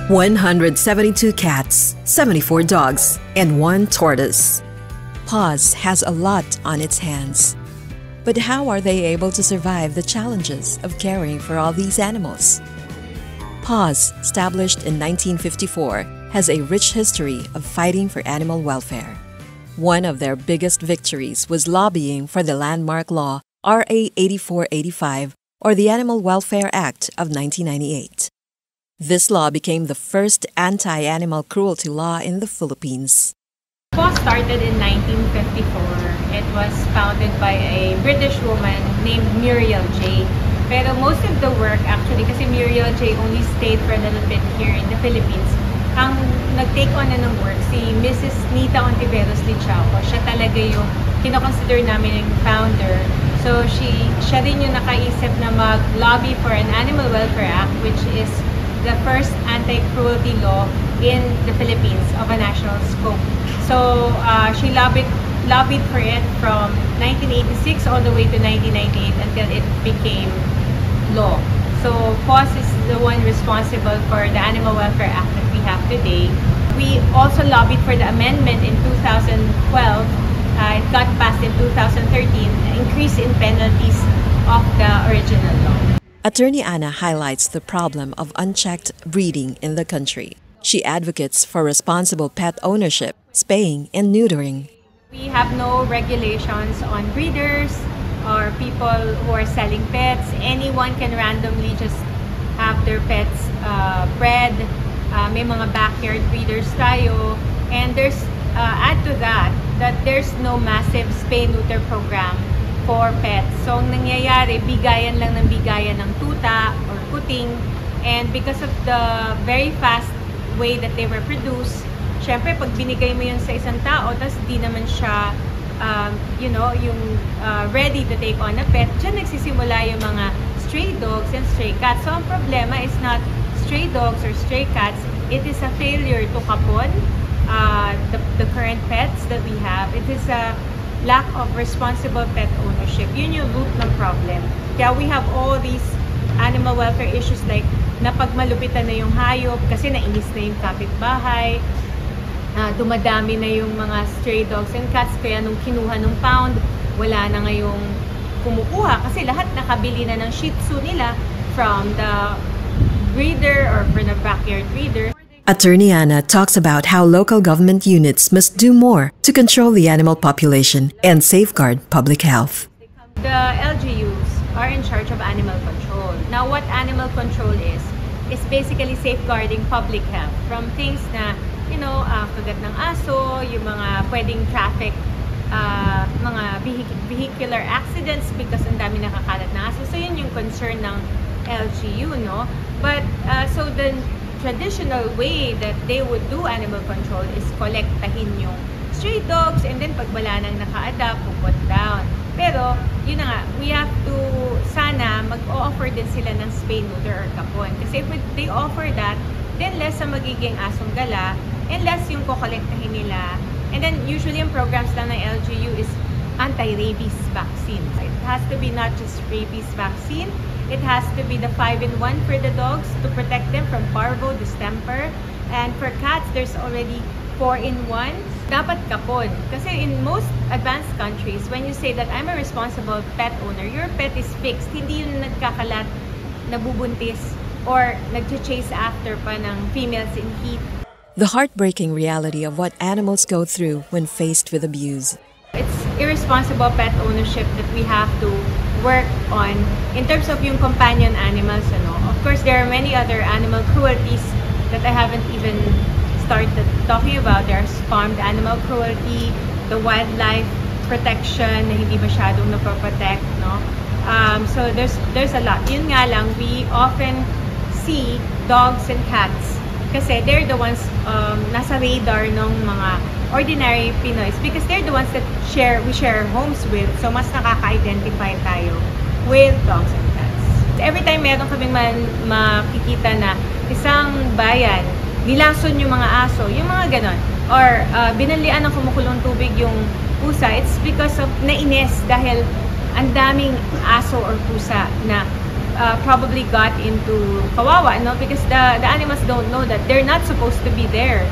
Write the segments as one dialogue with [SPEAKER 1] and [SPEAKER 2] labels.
[SPEAKER 1] 172 cats, 74 dogs, and 1 tortoise.
[SPEAKER 2] PAWS has a lot on its hands. But how are they able to survive the challenges of caring for all these animals? PAWS, established in 1954, has a rich history of fighting for animal welfare. One of their biggest victories was lobbying for the landmark law RA 8485, or the Animal Welfare Act of 1998. This law became the first anti-animal cruelty law in the Philippines.
[SPEAKER 3] PAWS started in 1954. It was founded by a British woman named Muriel J. Pero most of the work actually, kasi Muriel J. only stayed for a little bit here in the Philippines. Ang nag-take on na ng work, si Mrs. Nita Ontiveros Lichaco. Siya talaga yung kinoconsider namin yung founder. So siya rin yung nakaisip na mag-lobby for an Animal Welfare Act, which is the first anti-cruelty law in the Philippines of a national scope. So she lobbied for it from 1986 all the way to 1998 until it became law. So PAWS is the one responsible for the Animal Welfare Act that we have today. We also lobbied for the amendment in 2012. It got passed in 2013, an increase in penalties of the original law.
[SPEAKER 2] Attorney Ana highlights the problem of unchecked breeding in the country. She advocates for responsible pet ownership, spaying, and neutering.
[SPEAKER 3] We have no regulations on breeders or people who are selling pets. Anyone can randomly just have their pets bred. May mga backyard breeders tayo. And there's, add to that there's no massive spay-neuter program for pets. So, ang nangyayari, bigayan lang ng bigayan ng tuta or kuting. And because of the very fast way that they were produced, syempre, pag binigay mo yun sa isang tao, tapos di naman siya, ready to take on a pet, dyan nagsisimula yung mga stray dogs and stray cats. So, ang problema is not stray dogs or stray cats. It is a failure to kapon the current pets that we have. It is a lack of responsible pet ownership. Yun yung root ng problem. Kaya we have all these animal welfare issues like napagmalupitan na yung hayop kasi nainis na yung kapitbahay, dumadami na yung mga stray dogs and cats, kaya nung kinuha ng pound, wala na ngayong kumukuha kasi lahat nakabili na ng Shih Tzu nila from the breeder or from the backyard breeder.
[SPEAKER 1] Attorney Ana talks about how local government units must do more to control the animal population and safeguard public health.
[SPEAKER 3] The LGUs are in charge of animal control. Now, what animal control is basically safeguarding public health from things na, kagat ng aso, yung mga pwedeng traffic, mga vehicular accidents because ang dami nakakalat na aso. So, yun yung concern ng LGU, no? But, so the traditional way that they would do animal control is kolektahin yung stray dogs and then pag wala nang naka-adapt, put down. Pero, yun na nga, we have to, sana, mag-offer din sila ng spay, neuter, or kapon. Kasi if they offer that, then less ang magiging asong gala and less yung kukolektahin nila. And then, usually, yung programs lang ng LGU is anti-rabies vaccine. It has to be not just rabies vaccine, it has to be the 5-in-1 for the dogs to protect them from parvo, distemper. And for cats, there's already 4-in-1. Dapat kapon. Kasi in most advanced countries, when you say that I'm a responsible pet owner, your pet is fixed. Hindi yun nagkakalat, nabubuntis, or nag-chase after pa ng females in heat.
[SPEAKER 2] The heartbreaking reality of what animals go through when faced with abuse.
[SPEAKER 3] It's irresponsible pet ownership that we have to work on in terms of yung companion animals. Of course, there are many other animal cruelties that I haven't even started talking about. There's farmed animal cruelty, the wildlife protection na hindi masyadong napoprotect, no? So there's a lot. Yun nga lang, we often see dogs and cats kasi they're the ones nasa radar ng mga ordinary Pinoys because they're the ones that we share homes with. So mas nakaka-identify tayo with dogs and cats. Every time meron kaming makikita na isang bayan, nilason yung mga aso, yung mga ganon. Or binalian ng kumukulong tubig yung pusa, it's because of nainis dahil ang daming aso or pusa na probably got into kawawa, no? Because the animals don't know that they're not supposed to be there.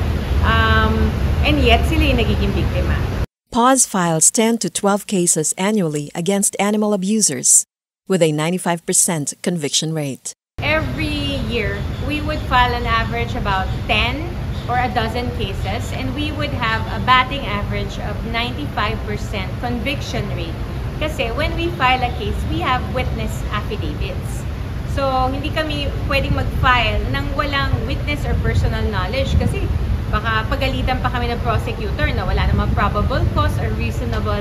[SPEAKER 3] And yet, sila yung nagiging biktima.
[SPEAKER 2] PAWS files 10 to 12 cases annually against animal abusers, with a 95% conviction rate.
[SPEAKER 3] Every year, we would file an average about 10 or a dozen cases, and we would have a batting average of 95% conviction rate. Kasi when we file a case, we have witness affidavits. So, hindi kami pwedeng mag-file ng walang witness or personal knowledge kasi baka pagalitan pa kami ng prosecutor na wala namang probable cause or reasonable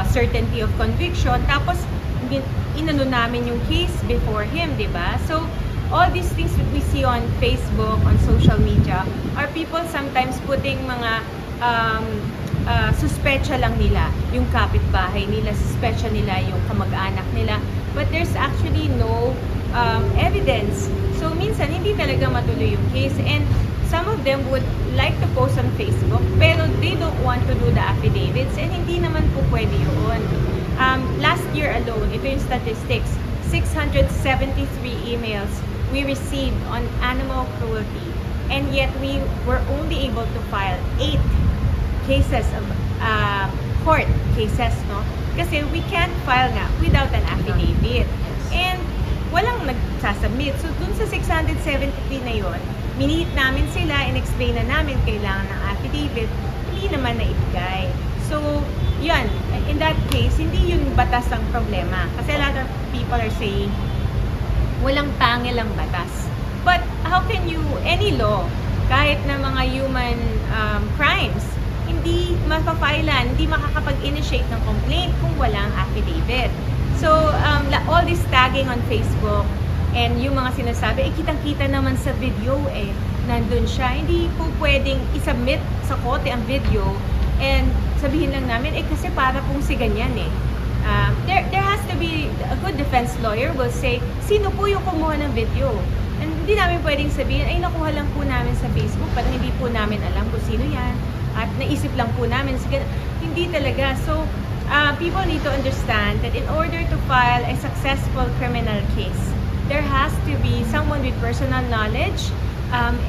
[SPEAKER 3] certainty of conviction. Tapos, inano namin yung case before him, di ba? So, all these things that we see on Facebook, on social media, are people sometimes putting mga suspecha lang nila. Yung kapitbahay nila, suspecha nila yung kamag-anak nila. But there's actually no evidence. So, minsan, hindi talaga matuloy yung case. And some of them would like to post on Facebook, pero they don't want to do the affidavits, and hindi naman po pwede yun. Last year alone, ito yung statistics, 673 emails we received on animal cruelty, and yet we were only able to file 8 cases of court cases, no? Kasi we can't file nga without an affidavit. And walang nagsasubmit. So, dun sa 673 na yun, minit namin sila, in-explain na namin kailangan ng affidavit, hindi naman naibigay. So, yun, in that case, hindi yun batas ang problema. Kasi a lot of people are saying, walang pangil ang batas. But how can you, any law, kahit na mga human crimes, hindi mapapailan, hindi makakapag-initiate ng complaint kung walang affidavit. So, all this tagging on Facebook, and yung mga sinasabi, kitang-kita naman sa video nandun siya. Hindi po pwedeng isubmit sa kote ang video and sabihin lang namin, kasi para pong si ganyan There has to be, a good defense lawyer will say, sino po yung kumuha ng video? And hindi namin pwedeng sabihin, nakuha lang po namin sa Facebook, pero hindi po namin alam kung sino yan. At naisip lang po namin, hindi talaga. So, people need to understand that in order to file a successful criminal case, there has to be someone with personal knowledge,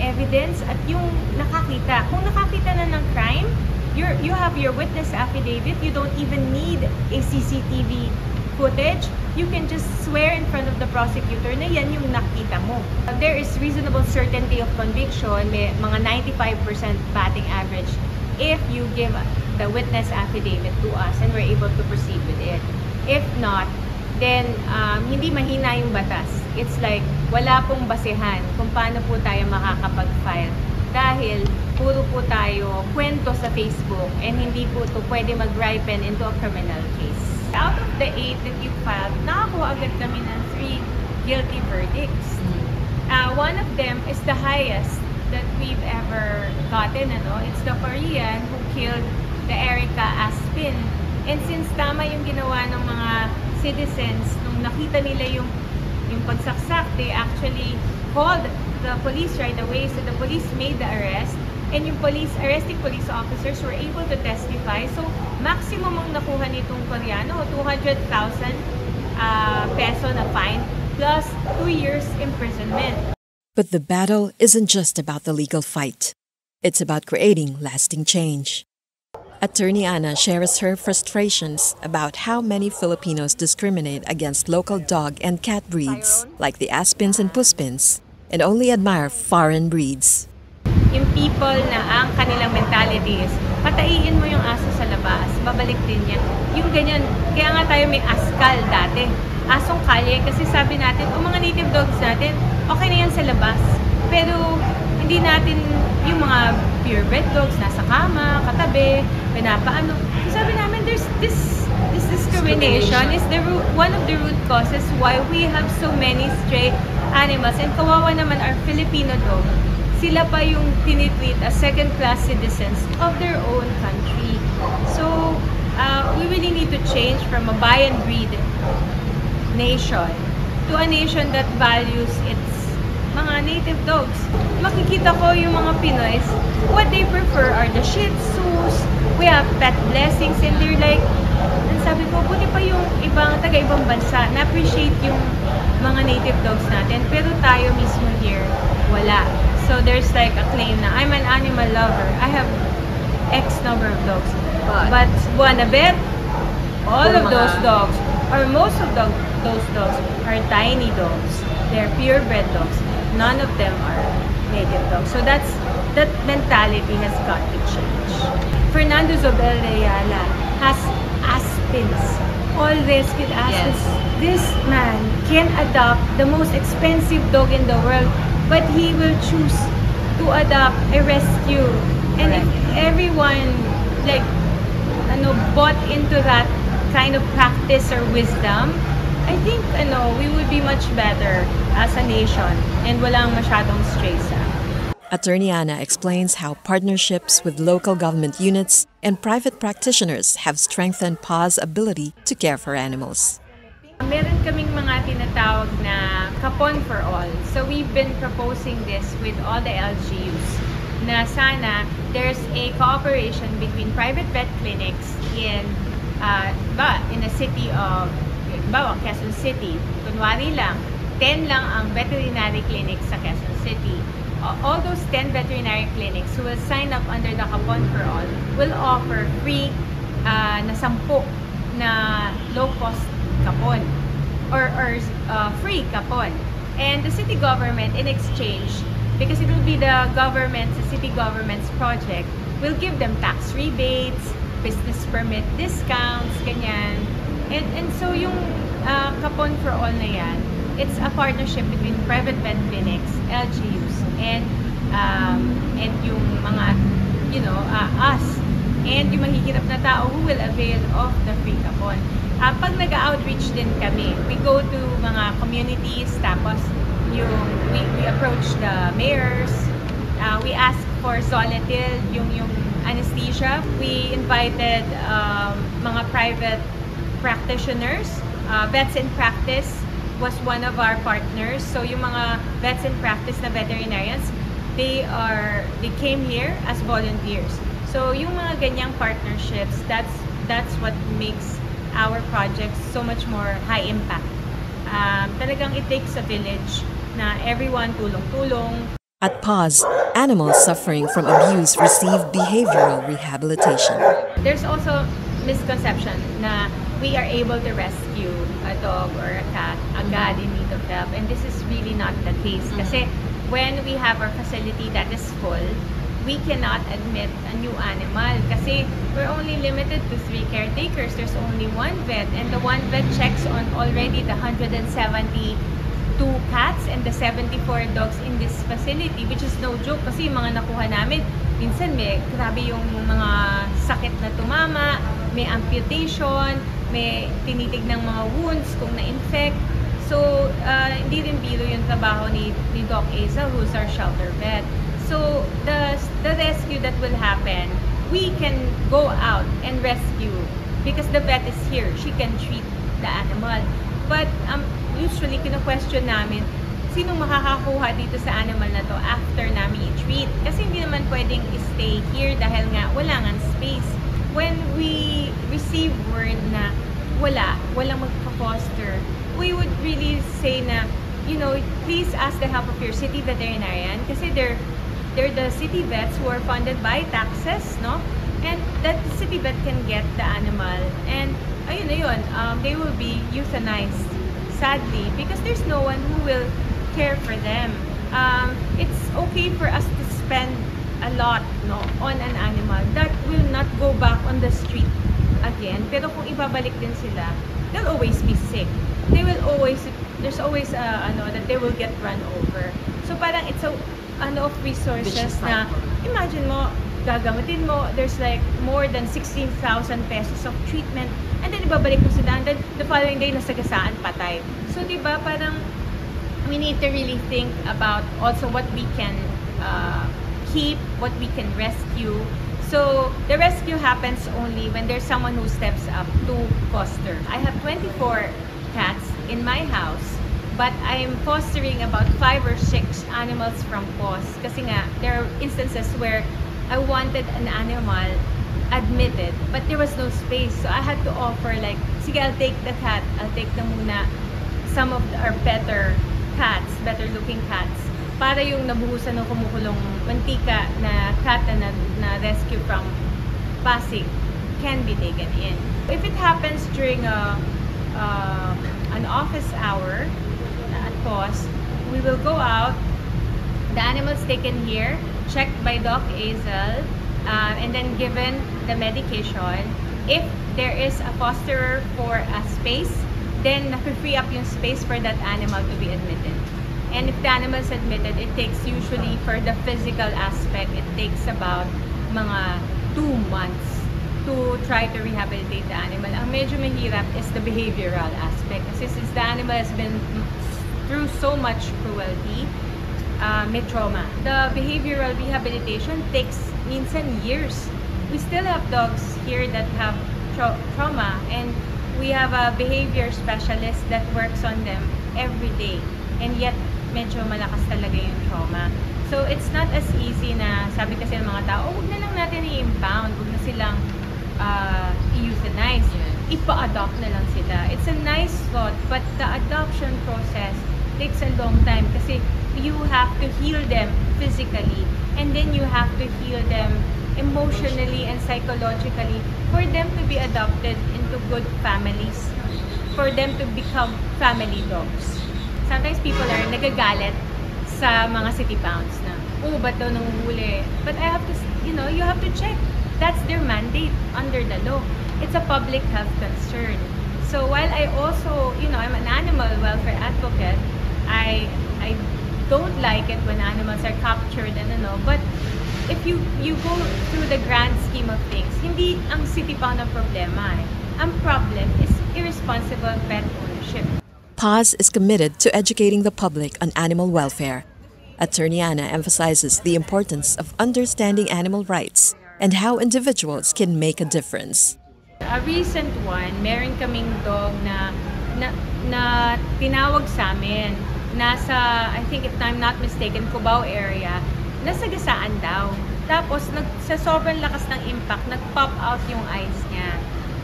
[SPEAKER 3] evidence, at yung nakakita. Kung nakakita na ng crime, you have your witness affidavit. You don't even need a CCTV footage. You can just swear in front of the prosecutor na yan yung nakita mo. There is reasonable certainty of conviction, may mga 95% batting average if you give the witness affidavit to us and we're able to proceed with it. If not, then hindi mahina yung batas. It's like wala pong basehan kung paano po tayo makakapag-file dahil puro po tayo kwento sa Facebook and hindi po ito pwede mag-ripen into a criminal case. Out of the 8 that you filed, nakakuha agad kami ng 3 guilty verdicts. One of them is the highest that we've ever gotten. It's the Korean who killed the Erica Aspin. And since tama yung ginawa ng mga citizens, nung nakita nila yung pagsaksak, they actually called the police right away. So the police made the arrest, and yung arresting police officers were able to testify. So maximum ang nakuha nitong Koreano, 200,000 peso na fine plus 2 years imprisonment.
[SPEAKER 2] But the battle isn't just about the legal fight. It's about creating lasting change. Attorney Ana shares her frustrations about how many Filipinos discriminate against local dog and cat breeds, like the Aspins and Puspins, and only admire foreign breeds.
[SPEAKER 3] Yung people na ang kanilang mentality is, patayin mo yung aso sa labas, babalik din yan. Yung ganyan, kaya nga tayo may askal dati. Asong kalye, kasi sabi natin, mga native dogs natin, okay na yan sa labas. Pero, hindi natin yung mga purebred dogs, nasa kama, katabi, pinapaano. Sabi namin, there's this discrimination is one of the root causes why we have so many stray animals. And kawawa naman our Filipino dog. Sila pa yung tinitreat as second-class citizens of their own country. So, we really need to change from a buy and breed nation to a nation that values its mga native dogs. Makikita ko yung mga Pinoys, what they prefer are the Shih Tzus. We have pet blessings and they're like, and sabi ko, buti pa yung taga-ibang bansa na-appreciate yung mga native dogs natin, pero tayo mismo here, wala. So there's like a claim na I'm an animal lover. I have X number of dogs. But wanna bet, all of those dogs, or most of those dogs are tiny dogs. They're purebred dogs. None of them are native dogs. So that mentality has got to change. Fernando Zobel Ayala has aspens. All rescued aspens. Yes. This man can adopt the most expensive dog in the world, but he will choose to adopt a rescue. And if everyone bought into that kind of practice or wisdom, I think we would be much better as a nation and walang masyadong strays.
[SPEAKER 2] Attorney Ana explains how partnerships with local government units and private practitioners have strengthened PAW's ability to care for animals.
[SPEAKER 3] Meron kaming mga tinatawag na Kapon for All. So we've been proposing this with all the LGUs na sana there's a cooperation between private vet clinics in the city of Quezon City. Kunwari lang, 10 lang ang veterinary clinics sa Quezon City. All those 10 veterinary clinics who will sign up under the Kapon for All will offer free na 10 na low-cost kapon or free kapon. And the city government, in exchange, because it will be the city government's project, will give them tax rebates, business permit discounts, ganyan. And so yung Kapon for All na yan, it's a partnership between private vet clinics, LGUs, and yung mga, us, and yung mahihirap na tao who will avail of the free kapon. Pag nag-outreach din kami, we go to mga communities, tapos we approach the mayors, we ask for Zolatil, yung anesthesia. We invited mga private practitioners. Vets in Practice was one of our partners. So yung mga vets in practice na veterinarians, they came here as volunteers. So yung mga ganyang partnerships, that's what makes our projects so much more high impact. Talagang it takes a village na everyone tulong-tulong.
[SPEAKER 2] At PAWS, animals suffering from abuse receive behavioral rehabilitation.
[SPEAKER 3] There's also misconception na we are able to rescue a dog or a cat agad in need of help, and this is really not the case. Kasi when we have our facility that is full, we cannot admit a new animal kasi we're only limited to 3 caretakers. There's only 1 vet, and the 1 vet checks on already the 172 cats and the 74 dogs in this facility, which is no joke kasi mga nakuha namin, minsan may grabe yung mga sakit na tumama, may amputation, may tinitig ng mga wounds kung na-infect. So, hindi rin biro yung trabaho ni Doc Aza, who's our shelter vet. So, the rescue that will happen, we can go out and rescue because the vet is here. She can treat the animal. But usually, kino-question namin, sino makakakuha dito sa animal na to after namin i-treat? Kasi hindi naman pwedeng stay here dahil nga wala nga space. When we receive word na walang magpa-foster, we would really say na, please ask the help of your city veterinarian kasi they're the city vets who are funded by taxes, no? And that the city vet can get the animal. And ayun na yun, they will be euthanized, sadly, because there's no one who will care for them. It's okay for us to spend a lot, no, on an animal that will not go back on the street again. Pero kung ibabalik din sila, they'll always be sick. There's always that they will get run over. So parang it's a of resources na imagine mo, gagamutin mo, there's like more than 16,000 pesos of treatment, and then ibabalik mo sila, and then the following day nasagasaan, patay. So diba parang we need to really think about also what we can keep, what we can rescue. So the rescue happens only when there's someone who steps up to foster. I have 24 cats in my house, but I'm fostering about 5 or 6 animals from PAWS. Kasi nga, there are instances where I wanted an animal admitted, but there was no space. So I had to offer like, sige, I'll take the cat. I'll take na muna some of our better cats, better looking cats, para yung nabuhusan ng kumukulong mantika na cat na rescue from Pasig can be taken in. If it happens during an office hour at cost, we will go out, the animals taken here, checked by Doc Azel, and then given the medication. If there is a fosterer for a space, then free up yung space for that animal to be admitted. And if the animal is admitted, it takes usually for the physical aspect, it takes about mga 2 months to try to rehabilitate the animal. Ang medyo mahirap is the behavioral aspect. Kasi since the animal has been through so much cruelty, may trauma. The behavioral rehabilitation takes minsan years. We still have dogs here that have trauma, and we have a behavior specialist that works on them every day. And yet, medyo malakas talaga yung trauma. So, it's not as easy na, sabi kasi ng mga tao, huwag na lang natin i-impound, huwag na silang i-euthanize. Ipa-adopt na lang sila. It's a nice thought, but the adoption process takes a long time kasi you have to heal them physically, and then you have to heal them emotionally and psychologically for them to be adopted into good families, for them to become family dogs. Sometimes people are nagagalit sa mga city pounds na, oh, ba't daw nanguhuli? But I have to, you have to check. That's their mandate under the law. It's a public health concern. So while I also, I'm an animal welfare advocate, I don't like it when animals are captured and but if you go through the grand scheme of things, hindi ang city pound ang problema. Ang problem is irresponsible pet ownership.
[SPEAKER 2] PAWS is committed to educating the public on animal welfare. Attorney Ana emphasizes the importance of understanding animal rights and how individuals can make a difference.
[SPEAKER 3] A recent one, meron kaming dog na tinawag sa amin. Nasa, I think if I'm not mistaken, Cubao area, nasagasaan daw. Tapos, sa sobrang lakas ng impact, nag-pop out yung eyes niya.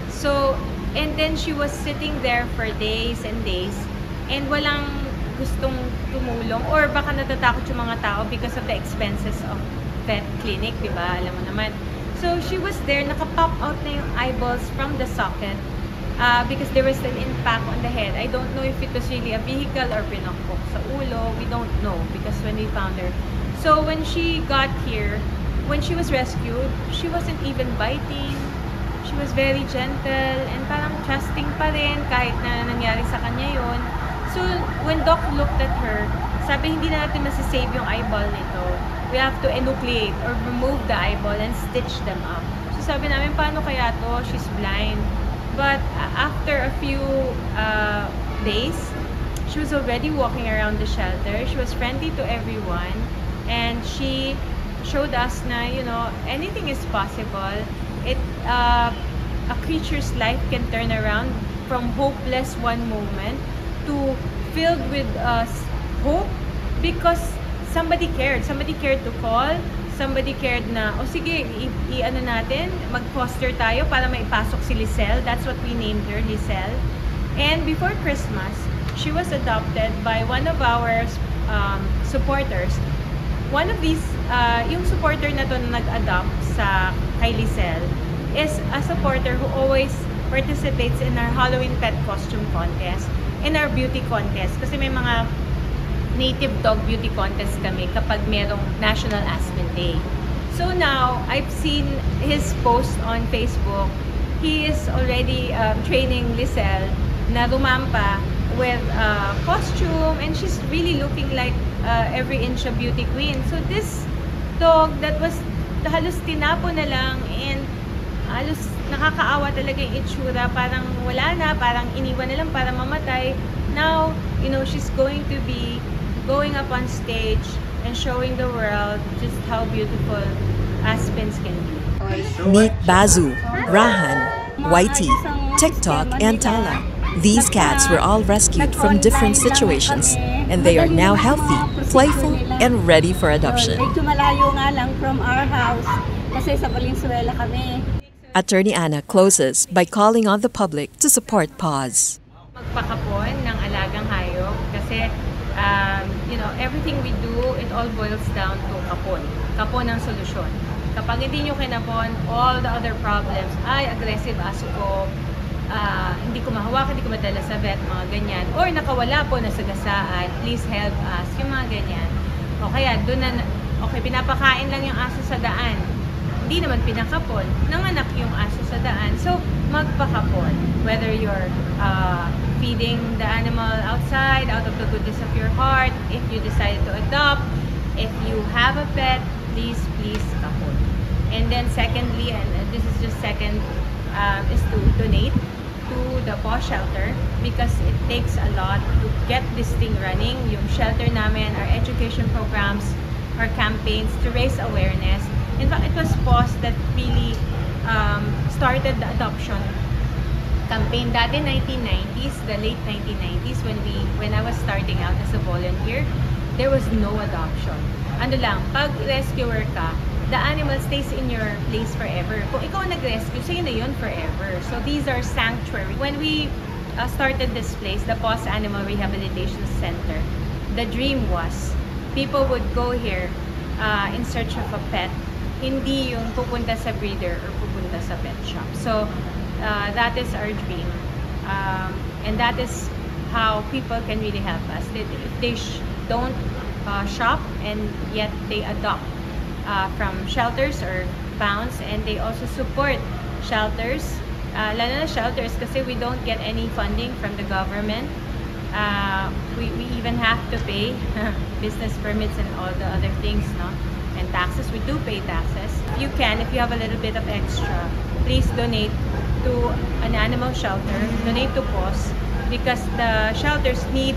[SPEAKER 3] So, and then she was sitting there for days and days, and walang gustong tumulong, or baka natatakot yung mga tao because of the expenses of vet clinic, di ba? Alam mo naman. So, she was there, naka-pop out na yung eyeballs from the socket because there was an impact on the head. I don't know if it was really a vehicle or pinakpok sa ulo. We don't know because when we found her. So, when she got here, when she was rescued, she wasn't even biting. She was very gentle and parang trusting pa rin kahit na nangyari sa kanya yun. So, when Doc looked at her, sabi hindi na natin masisave yung eyeball nito. We have to enucleate or remove the eyeball and stitch them up. So, sabi namin, paano kaya to? She's blind. But after a few days, she was already walking around the shelter. She was friendly to everyone. And she showed us na, anything is possible. A creature's life can turn around from hopeless one moment to filled with hope because somebody cared. Somebody cared to call. Somebody cared na, sige, i-ano natin, mag-foster tayo para maipasok si Lisel. That's what we named her, Lisel. And before Christmas, she was adopted by one of our supporters. One of these, yung supporter na to na nag-adopt kay Lisel is a supporter who always participates in our Halloween pet costume contest, in our beauty contest. Kasi may mga native dog beauty contest kami kapag merong National Aspen Day. So now, I've seen his post on Facebook. He is already training Lisel na rumampa with costume, and she's really looking like every inch a beauty queen. So this dog that was halos tinapo na lang and halos nakakaawa talaga yung itsura, parang wala na, parang iniwan na lang para mamatay. Now, she's going to be going up on stage and showing the world just how beautiful aspens can be.
[SPEAKER 2] Meet Bazu, Rahan, Whitey, TikTok, and Tala. These cats were all rescued from different situations, and they are now healthy, playful, and ready for adoption.
[SPEAKER 4] Medyo malayo nga lang from our house kasi sa Valenzuela kami.
[SPEAKER 2] Attorney Anna closes by calling on the public to support PAWS.
[SPEAKER 3] Magpakapon ng alagang hayop kasi everything we do, it all boils down to kapon. Kapon ang solusyon. Kapag hindi nyo kinapon, all the other problems, aggressive aso ko, hindi ko mahawakan, hindi ko madala sa vet, mga ganyan. Or nakawala po, nasagasaan, please help us, yung mga ganyan. O kaya, pinapakain lang yung aso sa daan. Hindi naman pinakapon, nanganak yung aso sa daan. So, magpakapon. Whether you're feeding the animal outside, out of the goodness of your heart, if you decided to adopt, if you have a pet, please kapon. And then secondly, and this is just second, is to donate to the PAWS shelter because it takes a lot to get this thing running. Yung shelter namin, our education programs, our campaigns to raise awareness. In fact, it was PAWS that really started the adoption campaign. Dati 1990s, the late 1990s, when I was starting out as a volunteer, there was no adoption. Ano lang, pag rescuer ka, the animal stays in your place forever. Kung ikaw nag-rescue, sa'yo na yun forever. So these are sanctuary. When we started this place, the PAWS Animal Rehabilitation Center, the dream was people would go here in search of a pet, hindi yung pupunta sa breeder or pupunta sa pet shop. So that is our dream. And that is how people can really help us. If they don't shop and yet they adopt from shelters or pounds, and they also support shelters, lalo na shelters kasi we don't get any funding from the government. We even have to pay business permits and all the other things, no? And taxes. We do pay taxes. If you can, if you have a little bit of extra, please donate to an animal shelter, donate to PAWS, because the shelters need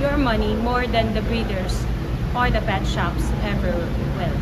[SPEAKER 3] your money more than the breeders or the pet shops ever will.